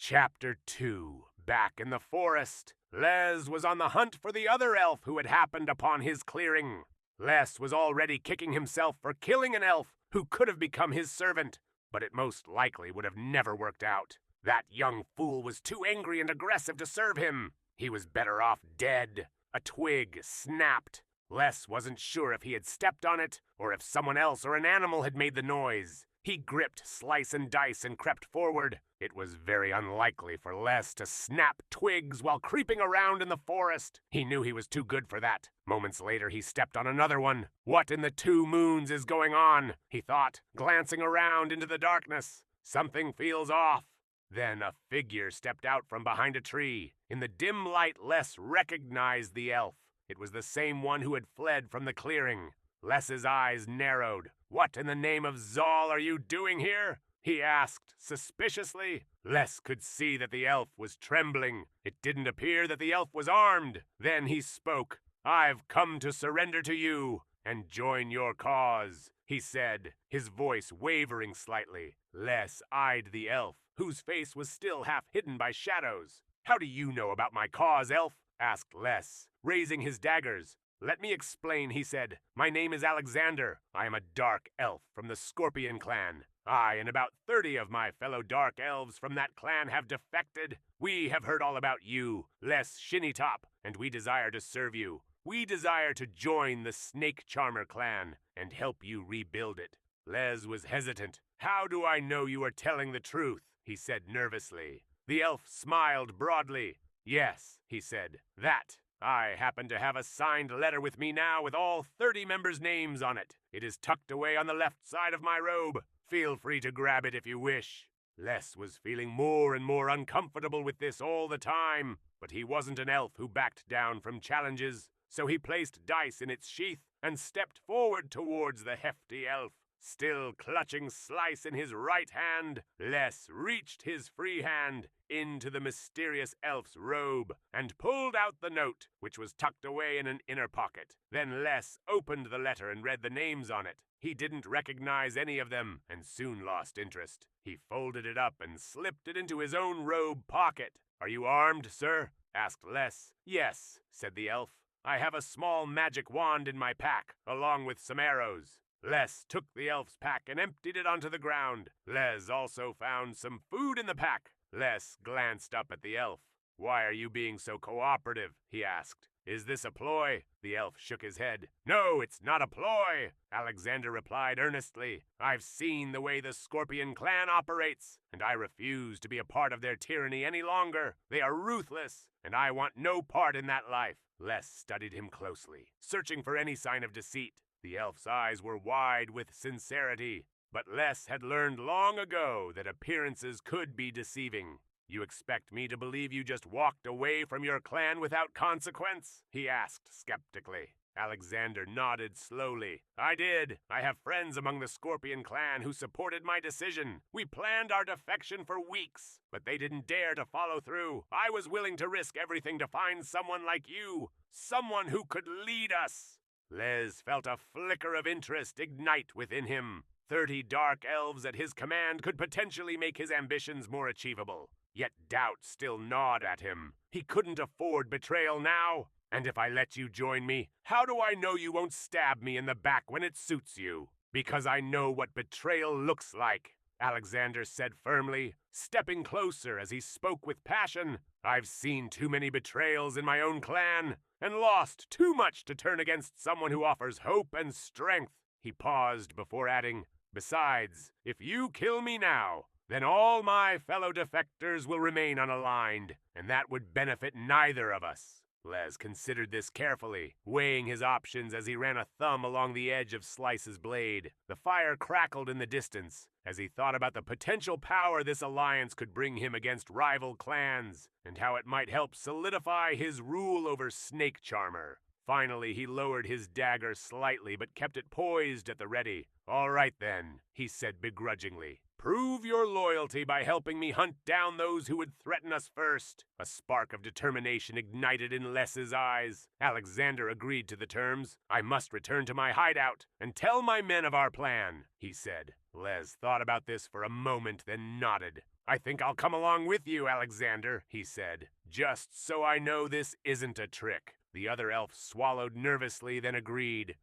Chapter 2. Back in the forest. Les was on the hunt for the other elf who had happened upon his clearing. Les was already kicking himself for killing an elf who could have become his servant, but it most likely would have never worked out. That young fool was too angry and aggressive to serve him. He was better off dead. A twig snapped. Les wasn't sure if he had stepped on it or if someone else or an animal had made the noise. He gripped Slice and Dice and crept forward. It was very unlikely for Les to snap twigs while creeping around in the forest. He knew he was too good for that. Moments later, he stepped on another one. What in the 2 moons is going on? He thought, glancing around into the darkness. Something feels off. Then a figure stepped out from behind a tree. In the dim light, Les recognized the elf. It was the same one who had fled from the clearing. Les's eyes narrowed. "What in the name of Zal are you doing here?" he asked suspiciously. Les could see that the elf was trembling. It didn't appear that the elf was armed. Then he spoke. "I've come to surrender to you and join your cause," he said, his voice wavering slightly. Les eyed the elf, whose face was still half hidden by shadows. "How do you know about my cause, elf?" asked Les, raising his daggers. "Let me explain," he said. "My name is Alexander. I am a dark elf from the Scorpion clan. I and about 30 of my fellow dark elves from that clan have defected. We have heard all about you, Les Shinytop, and we desire to serve you. We desire to join the Snake Charmer clan and help you rebuild it." Les was hesitant. "How do I know you are telling the truth?" he said nervously. The elf smiled broadly. "Yes," he said, "that. I happen to have a signed letter with me now with all 30 members' names on it. It is tucked away on the left side of my robe. Feel free to grab it if you wish." Les was feeling more and more uncomfortable with this all the time, but he wasn't an elf who backed down from challenges, so he placed Dice in its sheath and stepped forward towards the hefty elf. Still clutching Slice in his right hand, Les reached his free hand into the mysterious elf's robe and pulled out the note, which was tucked away in an inner pocket. Then Les opened the letter and read the names on it. He didn't recognize any of them and soon lost interest. He folded it up and slipped it into his own robe pocket. "Are you armed, sir?" asked Les. "Yes," said the elf. "I have a small magic wand in my pack, along with some arrows." Les took the elf's pack and emptied it onto the ground. Les also found some food in the pack. Les glanced up at the elf. "Why are you being so cooperative?" he asked. "Is this a ploy?" The elf shook his head. "No, it's not a ploy," Alexander replied earnestly. "I've seen the way the Scorpion clan operates, and I refuse to be a part of their tyranny any longer. They are ruthless, and I want no part in that life." Les studied him closely, searching for any sign of deceit. The elf's eyes were wide with sincerity, but Les had learned long ago that appearances could be deceiving. "You expect me to believe you just walked away from your clan without consequence?" he asked skeptically. Alexander nodded slowly. "I did. I have friends among the Scorpion clan who supported my decision. We planned our defection for weeks, but they didn't dare to follow through. I was willing to risk everything to find someone like you, someone who could lead us." Les felt a flicker of interest ignite within him. 30 dark elves at his command could potentially make his ambitions more achievable. Yet doubt still gnawed at him. He couldn't afford betrayal now. "And if I let you join me, how do I know you won't stab me in the back when it suits you?" "Because I know what betrayal looks like," Alexander said firmly, stepping closer as he spoke with passion. "I've seen too many betrayals in my own clan, and lost too much to turn against someone who offers hope and strength." He paused before adding, "Besides, if you kill me now, then all my fellow defectors will remain unaligned, and that would benefit neither of us." Les considered this carefully, weighing his options as he ran a thumb along the edge of Slice's blade. The fire crackled in the distance as he thought about the potential power this alliance could bring him against rival clans, and how it might help solidify his rule over Snake Charmer. Finally, he lowered his dagger slightly but kept it poised at the ready. "All right then," he said begrudgingly. "Prove your loyalty by helping me hunt down those who would threaten us first." A spark of determination ignited in Les's eyes. Alexander agreed to the terms. "I must return to my hideout and tell my men of our plan," he said. Les thought about this for a moment, then nodded. I think I'll come along with you, Alexander, he said, just so I know this isn't a trick. The other elf swallowed nervously, then agreed.